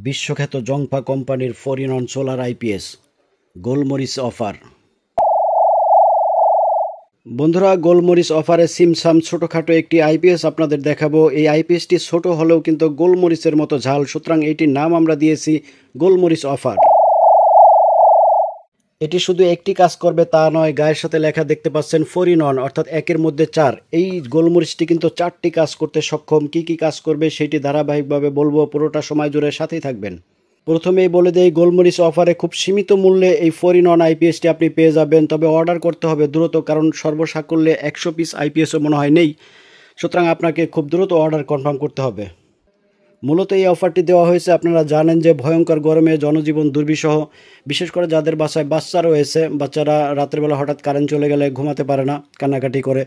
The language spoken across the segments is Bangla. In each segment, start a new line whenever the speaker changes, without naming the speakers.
বিশ্বখ্যাত জংফা কোম্পানির 4-in-1 সোলার আইপিএস গোলমরিচ অফার। বন্ধুরা, গোলমরিচ অফারে সিমসাম ছোটোখাটো একটি আইপিএস আপনাদের দেখাবো। এই আইপিএসটি ছোট হলেও কিন্তু গোলমরিচের মতো ঝাল, সুতরাং এটির নাম আমরা দিয়েছি গোলমরিচ অফার। এটি শুধু একটি কাজ করবে তা নয়, গায়ের সাথে লেখা দেখতে পাচ্ছেন 4-in-1 অর্থাৎ একের মধ্যে 4। এই গোলমরিচটি কিন্তু 4টি কাজ করতে সক্ষম। কি কি কাজ করবে সেটি ধারাবাহিকভাবে বলবো, পুরোটা সময় জুড়ে সাথেই থাকবেন। প্রথমেই বলে দেই, গোলমরিচ অফারে খুব সীমিত মূল্যে এই 4-in-1 আইপিএসটি আপনি পেয়ে যাবেন, তবে অর্ডার করতে হবে দ্রুত, কারণ সর্বসাকুল্যে 100 পিস আইপিএসও মনে হয় নেই, সুতরাং আপনাকে খুব দ্রুত অর্ডার কনফার্ম করতে হবে। মূলত এই অফারটি দেওয়া হয়েছে, আপনারা জানেন যে ভয়ঙ্কর গরমে জনজীবন দুর্বিষহ, বিশেষ করে যাদের বাসায় বাচ্চা রয়েছে, বাচ্চারা রাতের বেলা হঠাৎ কারেন্ট চলে গেলে ঘুমাতে পারে না, কান্নাকাটি করে,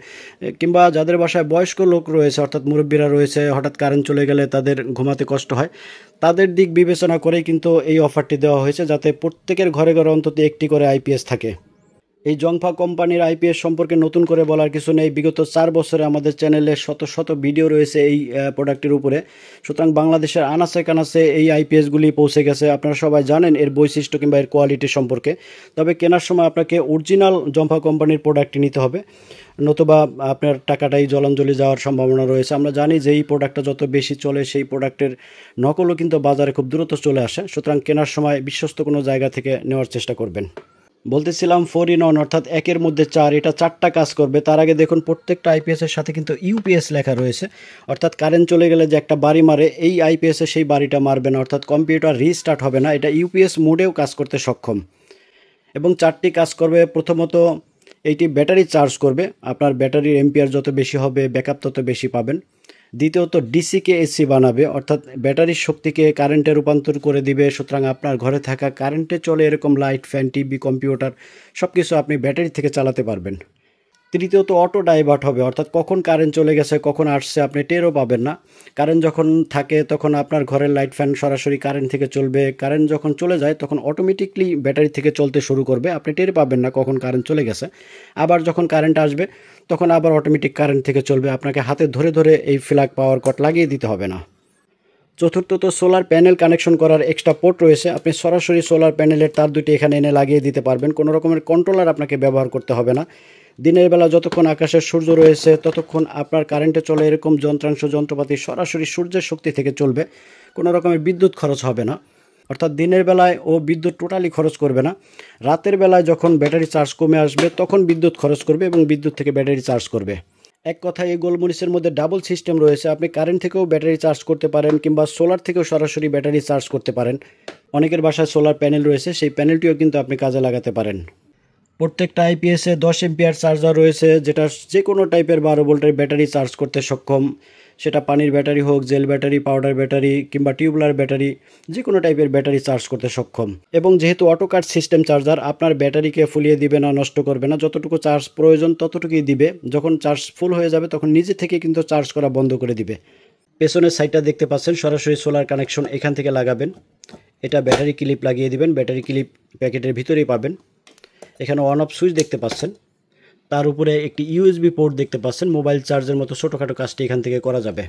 কিংবা যাদের বাসায় বয়স্ক লোক রয়েছে অর্থাৎ মুরব্বীরা রয়েছে, হঠাৎ কারেন্ট চলে গেলে তাদের ঘুমাতে কষ্ট হয়, তাদের দিক বিবেচনা করেই কিন্তু এই অফারটি দেওয়া হয়েছে, যাতে প্রত্যেকের ঘরে ঘরে অন্তত একটি করে আইপিএস থাকে। এই জংফা কোম্পানির আইপিএস সম্পর্কে নতুন করে বলার কিছু নেই। বিগত 4 বছরে আমাদের চ্যানেলে শত শত ভিডিও রয়েছে এই প্রোডাক্টের উপরে, সুতরাং বাংলাদেশের আনাচে কানাচে এই আইপিএসগুলি পৌঁছে গেছে। আপনারা সবাই জানেন এর বৈশিষ্ট্য কিংবা এর কোয়ালিটি সম্পর্কে, তবে কেনার সময় আপনাকে অরিজিনাল জংফা কোম্পানির প্রোডাক্টটি নিতে হবে, নতুবা আপনার টাকাটাই জলাঞ্জলি যাওয়ার সম্ভাবনা রয়েছে। আমরা জানি যে এই প্রোডাক্টটা যত বেশি চলে সেই প্রোডাক্টের নকলও কিন্তু বাজারে খুব দ্রুত চলে আসে, সুতরাং কেনার সময় বিশ্বস্ত কোনো জায়গা থেকে নেওয়ার চেষ্টা করবেন। বলতেছিলাম 4-in-1 অর্থাৎ একের মধ্যে 4, এটা 4টা কাজ করবে। তার আগে দেখুন, প্রত্যেকটা আইপিএসের সাথে কিন্তু ইউপিএস লেখা রয়েছে, অর্থাৎ কারেন্ট চলে গেলে যে একটা বাড়ি মারে, এই আইপিএসে সেই বাড়িটা মারবে না, অর্থাৎ কম্পিউটার রিস্টার্ট হবে না, এটা ইউপিএস মোডেও কাজ করতে সক্ষম। এবং 4টি কাজ করবে। প্রথমত, এইটি ব্যাটারি চার্জ করবে, আপনার ব্যাটারির এম্পিয়ার যত বেশি হবে ব্যাকআপ তত বেশি পাবেন। দ্বিতীয়ত, ডিসিকে এসি বানাবে, অর্থাৎ ব্যাটারির শক্তিকে কারেন্টে রূপান্তর করে দিবে, সুতরাং আপনার ঘরে থাকা কারেন্টে চলে এরকম লাইট, ফ্যান, টিভি, কম্পিউটার সব কিছু আপনি ব্যাটারি থেকে চালাতে পারবেন। তৃতীয়ত, অটো ডাইভার্ট হবে, অর্থাৎ কখন কারেন্ট চলে গেছে কখন আসছে আপনি টেরও পাবেন না। কারেন্ট যখন থাকে তখন আপনার ঘরের লাইট, ফ্যান সরাসরি কারেন্ট থেকে চলবে, কারেন্ট যখন চলে যায় তখন অটোমেটিকলি ব্যাটারি থেকে চলতে শুরু করবে, আপনি টের পাবেন না কখন কারেন্ট চলে গেছে। আবার যখন কারেন্ট আসবে তখন আবার অটোমেটিক কারেন্ট থেকে চলবে, আপনাকে হাতে ধরে ধরে এই ফ্ল্যাগ পাওয়ার কট লাগিয়ে দিতে হবে না। চতুর্থত, সোলার প্যানেল কানেকশন করার এক্সট্রা পোর্ট রয়েছে, আপনি সরাসরি সোলার প্যানেলের তার দুটি এখানে এনে লাগিয়ে দিতে পারবেন, কোনো রকমের কন্ট্রোলার আপনাকে ব্যবহার করতে হবে না। দিনের বেলা যতক্ষণ আকাশের সূর্য রয়েছে ততক্ষণ আপনার কারেন্টে চলে এরকম যন্ত্রাংশ, যন্ত্রপাতি সরাসরি সূর্যের শক্তি থেকে চলবে, কোনো রকমের বিদ্যুৎ খরচ হবে না, অর্থাৎ দিনের বেলায় ও বিদ্যুৎ টোটালি খরচ করবে না। রাতের বেলায় যখন ব্যাটারি চার্জ কমে আসবে তখন বিদ্যুৎ খরচ করবে এবং বিদ্যুৎ থেকে ব্যাটারি চার্জ করবে। এক কথায় এই গোলমরিচের মধ্যে ডাবল সিস্টেম রয়েছে, আপনি কারেন্ট থেকেও ব্যাটারি চার্জ করতে পারেন কিংবা সোলার থেকেও সরাসরি ব্যাটারি চার্জ করতে পারেন। অনেকের বাসায় সোলার প্যানেল রয়েছে, সেই প্যানেলটিও কিন্তু আপনি কাজে লাগাতে পারেন। প্রত্যেকটা আইপিএসে 10 এম্পিয়ার চার্জার রয়েছে, যেটা যে কোনো টাইপের 12 ভোল্টের ব্যাটারি চার্জ করতে সক্ষম, সেটা পানির ব্যাটারি হোক, জেল ব্যাটারি, পাউডার ব্যাটারি কিংবা টিউবলার ব্যাটারি, যে কোনো টাইপের ব্যাটারি চার্জ করতে সক্ষম। এবং যেহেতু অটো কাট সিস্টেম চার্জার, আপনার ব্যাটারিকে ফুলিয়ে দিবে না, নষ্ট করবে না, যতটুকু চার্জ প্রয়োজন ততটুকুই দিবে, যখন চার্জ ফুল হয়ে যাবে তখন নিজে থেকে কিন্তু চার্জ করা বন্ধ করে দিবে। পেছনের সাইডটা দেখতে পাচ্ছেন, সরাসরি সোলার কানেকশন এখান থেকে লাগাবেন, এটা ব্যাটারি ক্লিপ লাগিয়ে দিবেন, ব্যাটারি ক্লিপ প্যাকেটের ভিতরেই পাবেন। এখানে অন অফ সুইচ দেখতে পাচ্ছেন, তার উপরে একটি ইউএসবি পোর্ট দেখতে পাচ্ছেন, মোবাইল চার্জের মতো ছোটোখাটো কাজটি এখান থেকে করা যাবে।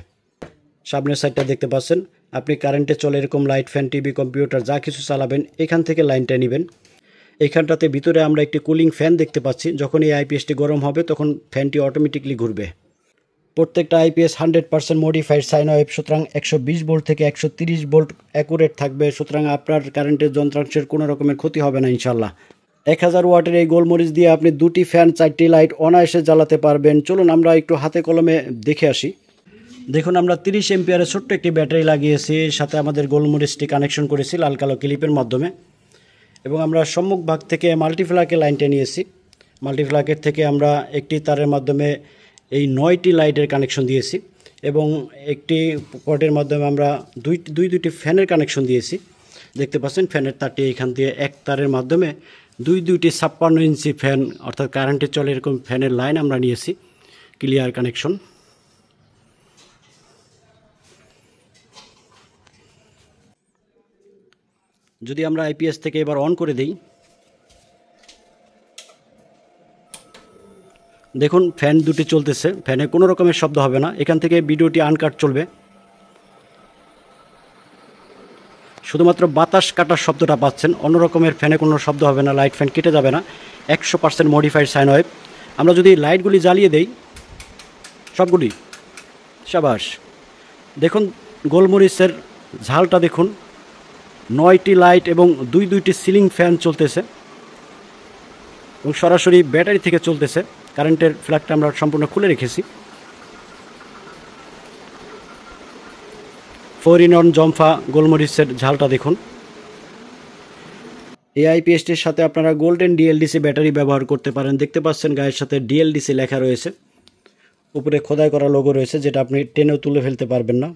সামনের সাইডটা দেখতে পাচ্ছেন, আপনি কারেন্টে চলে এরকম লাইট, ফ্যান, টিভি, কম্পিউটার যা কিছু চালাবেন এখান থেকে লাইনটা নেবেন। এইখানটাতে ভিতরে আমরা একটি কুলিং ফ্যান দেখতে পাচ্ছি, যখন এই আইপিএসটি গরম হবে তখন ফ্যানটি অটোমেটিকলি ঘুরবে। প্রত্যেকটা আইপিএস 100% মডিফাইড সাইন ওয়েভ, সুতরাং 120 ভোল্ট থেকে 130 ভোল্ট অ্যাকুরেট থাকবে, সুতরাং আপনার কারেন্টের যন্ত্রাংশের কোনো রকমের ক্ষতি হবে না ইনশাল্লাহ। 1000 ওয়াটের এই গোলমরিচ দিয়ে আপনি 2টি ফ্যান, 4টি লাইট অনায়াসে জ্বালাতে পারবেন। চলুন আমরা একটু হাতে কলমে দেখে আসি। দেখুন, আমরা 30 এম্পিয়ারের ছোট্ট একটি ব্যাটারি লাগিয়েছি, সাথে আমাদের গোলমরিচটি কানেকশন করেছি লাল কালো ক্লিপের মাধ্যমে, এবং আমরা সম্মুখ ভাগ থেকে মাল্টিপ্লাকের লাইনটা নিয়েছি। মাল্টিপ্লাকের থেকে আমরা একটি তারের মাধ্যমে এই 9টি লাইটের কানেকশন দিয়েছি, এবং একটি পটের মাধ্যমে আমরা দুইটি ফ্যানের কানেকশন দিয়েছি। দেখতে পাচ্ছেন ফ্যানের তারটি এইখান দিয়ে এক তারের মাধ্যমে দুইটি 56 ইঞ্চি ফ্যান, অর্থাৎ কারেন্টে চলে এরকম ফ্যানের লাইন আমরা নিয়েছি, ক্লিয়ার কানেকশন। যদি আমরা আইপিএস থেকে এবার অন করে দেই, দেখুন ফ্যান দুটি চলতেছে, ফ্যানে কোনো রকমের শব্দ হবে না, এখান থেকে ভিডিওটি আনকাট চলবে। শুধুমাত্র বাতাস কাটার শব্দটা পাচ্ছেন, অন্য রকমের ফ্যানে কোনো শব্দ হবে না, লাইট ফ্যান কেটে যাবে না। 100% মডিফাইড সাইন ওয়েভ। আমরা যদি লাইটগুলি জ্বালিয়ে দেই সবগুলি, সাবাস, দেখুন গোলমরিচের ঝালটা দেখুন, 9টি লাইট এবং দুইটি সিলিং ফ্যান চলতেছে এবং সরাসরি ব্যাটারি থেকে চলতেছে। কারেন্টের ফ্ল্যাগটা আমরা সম্পূর্ণ খুলে রেখেছি। 4-in-1 জম্ফা গোলমরিচের ঝালটা দেখুন। এই আইপিএসটির সাথে আপনারা গোল্ডেন ডিএলডিসি ব্যাটারি ব্যবহার করতে পারেন। দেখতে পাচ্ছেন গায়ের সাথে ডিএলডিসি লেখা রয়েছে, উপরে খোদাই করা লোগো রয়েছে, যেটা আপনি টেনেও তুলে ফেলতে পারবেন না।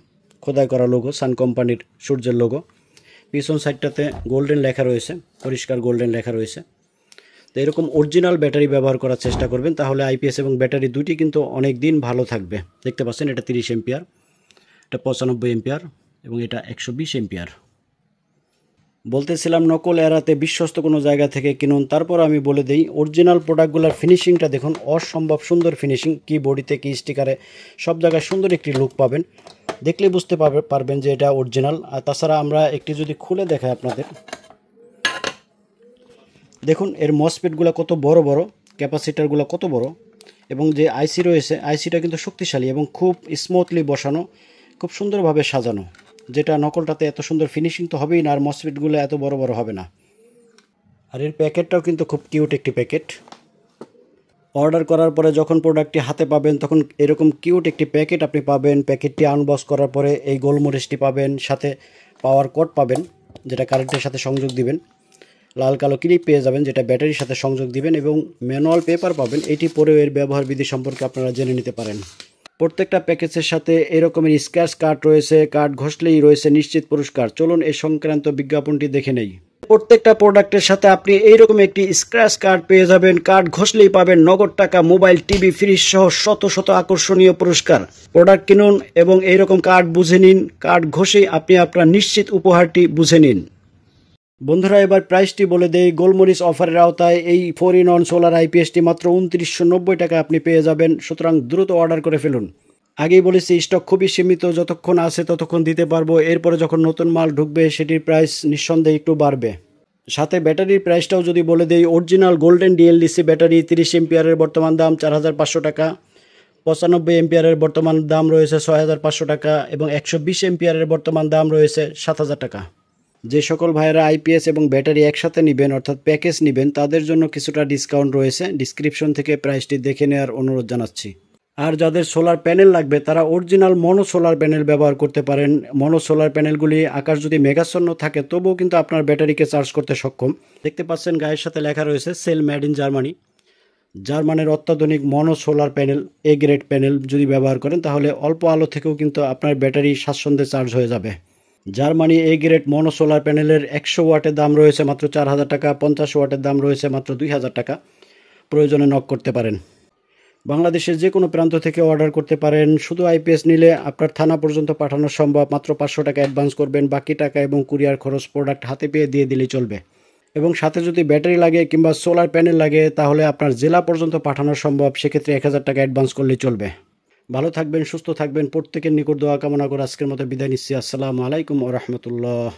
খোদাই করা লোগো, সান কোম্পানির সূর্যের লোগো। পিছন সাইডটাতে গোল্ডেন লেখা রয়েছে, পরিষ্কার গোল্ডেন লেখা রয়েছে। তো এরকম অরিজিনাল ব্যাটারি ব্যবহার করার চেষ্টা করবেন, তাহলে আইপিএস এবং ব্যাটারি দুটি কিন্তু অনেক দিন ভালো থাকবে। দেখতে পাচ্ছেন এটা 30 এম্পিয়ার, এটা 95 এম্পিয়ার এবং এটা 120 এম্পিয়ার। বলতেছিলাম নকল এড়াতে বিশ্বস্ত কোনো জায়গা থেকে কিনুন। তারপর আমি বলে দিই অরিজিনাল প্রোডাক্টগুলোর ফিনিশিংটা দেখুন, অসম্ভব সুন্দর ফিনিশিং। কি বডিতে কি স্টিকারে সব জায়গায় সুন্দর একটি লুক পাবেন, দেখলে বুঝতে পারবেন যে এটা অরিজিনাল। আর তাছাড়া আমরা একটি যদি খুলে দেখাই আপনাদের, দেখুন এর মসফেটগুলো কত বড় বড়, ক্যাপাসিটারগুলো কত বড়, এবং যে আইসি রয়েছে আইসিটা কিন্তু শক্তিশালী এবং খুব স্মুথলি বসানো, খুব সুন্দরভাবে সাজানো, যেটা নকলটাতে এত সুন্দর ফিনিশিং তো হবেই না, আর মসফেটগুলো এত বড় বড় হবে না। আর এর প্যাকেটটাও কিন্তু খুব কিউট একটি প্যাকেট। অর্ডার করার পরে যখন প্রোডাক্টটি হাতে পাবেন তখন এরকম কিউট একটি প্যাকেট আপনি পাবেন। প্যাকেটটি আনবক্স করার পরে এই গোলমরিচটি পাবেন, সাথে পাওয়ার কর্ড পাবেন যেটা কারেন্টের সাথে সংযোগ দিবেন, লাল কালো ক্লিপ পেয়ে যাবেন যেটা ব্যাটারির সাথে সংযোগ দিবেন, এবং ম্যানুয়াল পেপার পাবেন। এটি পরেও এর ব্যবহার বিধি সম্পর্কে আপনারা জেনে নিতে পারেন। প্রত্যেকটা প্যাকেজের সাথে এরকমের স্ক্র্যাচ কার্ড রয়েছে, কার্ড ঘষলেই রয়েছে নিশ্চিত পুরস্কার। চলুন এই সংক্রান্ত বিজ্ঞাপনটি দেখে নেই। প্রত্যেকটা প্রোডাক্টের সাথে আপনি এইরকম একটি স্ক্র্যাচ কার্ড পেয়ে যাবেন, কার্ড ঘষলেই পাবেন নগদ টাকা, মোবাইল, টিভি, ফ্রিজ সহ শত শত আকর্ষণীয় পুরস্কার। প্রোডাক্ট কিনুন এবং এইরকম কার্ড বুঝে নিন, কার্ড ঘষেই আপনি আপনার নিশ্চিত উপহারটি বুঝে নিন। বন্ধুরা এবার প্রাইসটি বলে দেই। গোলমরিচ অফারের আওতায় এই 4-in-1 সোলার আইপিএসটি মাত্র 2990 টাকা আপনি পেয়ে যাবেন, সুতরাং দ্রুত অর্ডার করে ফেলুন। আগেই বলেছি স্টক খুবই সীমিত, যতক্ষণ আছে ততক্ষণ দিতে পারবো, এরপরে যখন নতুন মাল ঢুকবে সেটির প্রাইস নিঃসন্দেহে একটু বাড়বে। সাথে ব্যাটারির প্রাইসটাও যদি বলে দেই, অরিজিনাল গোল্ডেন ডিএলডিসি ব্যাটারি 30 এম্পিয়ারের বর্তমান দাম 4500 টাকা, 95 এম্পিয়ারের বর্তমান দাম রয়েছে 6500 টাকা এবং 120 এম্পিয়ারের বর্তমান দাম রয়েছে 7000 টাকা। যে সকল ভাইয়েরা আইপিএস এবং ব্যাটারি একসাথে নেবেন অর্থাৎ প্যাকেজ নেবেন তাদের জন্য কিছুটা ডিসকাউন্ট রয়েছে, ডিসক্রিপশন থেকে প্রাইসটি দেখে নেওয়ার অনুরোধ জানাচ্ছি। আর যাদের সোলার প্যানেল লাগবে তারা অরিজিনাল মনো সোলার প্যানেল ব্যবহার করতে পারেন। মনো সোলার প্যানেলগুলি আকাশ যদি মেঘাচ্ছন্ন থাকে তবুও কিন্তু আপনার ব্যাটারিকে চার্জ করতে সক্ষম। দেখতে পাচ্ছেন গায়ের সাথে লেখা রয়েছে সেল মেড ইন জার্মানি। জার্মানির অত্যাধুনিক মনো solar panel, A grade panel যদি ব্যবহার করেন তাহলে অল্প আলো থেকেও কিন্তু আপনার ব্যাটারি স্বাচ্ছন্দ্যে চার্জ হয়ে যাবে। Germany A grade mono solar প্যানেলের 100 ওয়াটের দাম রয়েছে মাত্র 4000 টাকা, 50 ওয়াটের দাম রয়েছে মাত্র 2000 টাকা। প্রয়োজনে নক করতে পারেন। বাংলাদেশের যে কোনো প্রান্ত থেকে অর্ডার করতে পারেন। শুধু আইপিএস নিলে আপনার থানা পর্যন্ত পাঠানো সম্ভব। মাত্র 500 টাকা অ্যাডভান্স করবেন, বাকি টাকা এবং কুরিয়ার খরচ প্রোডাক্ট হাতে পেয়ে দিয়ে দিলেই চলবে। এবং সাথে যদি ব্যাটারি লাগে কিংবা সোলার প্যানেল লাগে তাহলে আপনার জেলা পর্যন্ত পাঠানো সম্ভব, সেক্ষেত্রে 1000 টাকা অ্যাডভান্স করলেই চলবে। ভালো থাকবেন, সুস্থ থাকবেন, প্রত্যেকের নিকট দোয়া কামনা করে আজকের মতো বিদায় নিচ্ছি। আসসালামু আলাইকুম ওয়া রাহমাতুল্লাহ।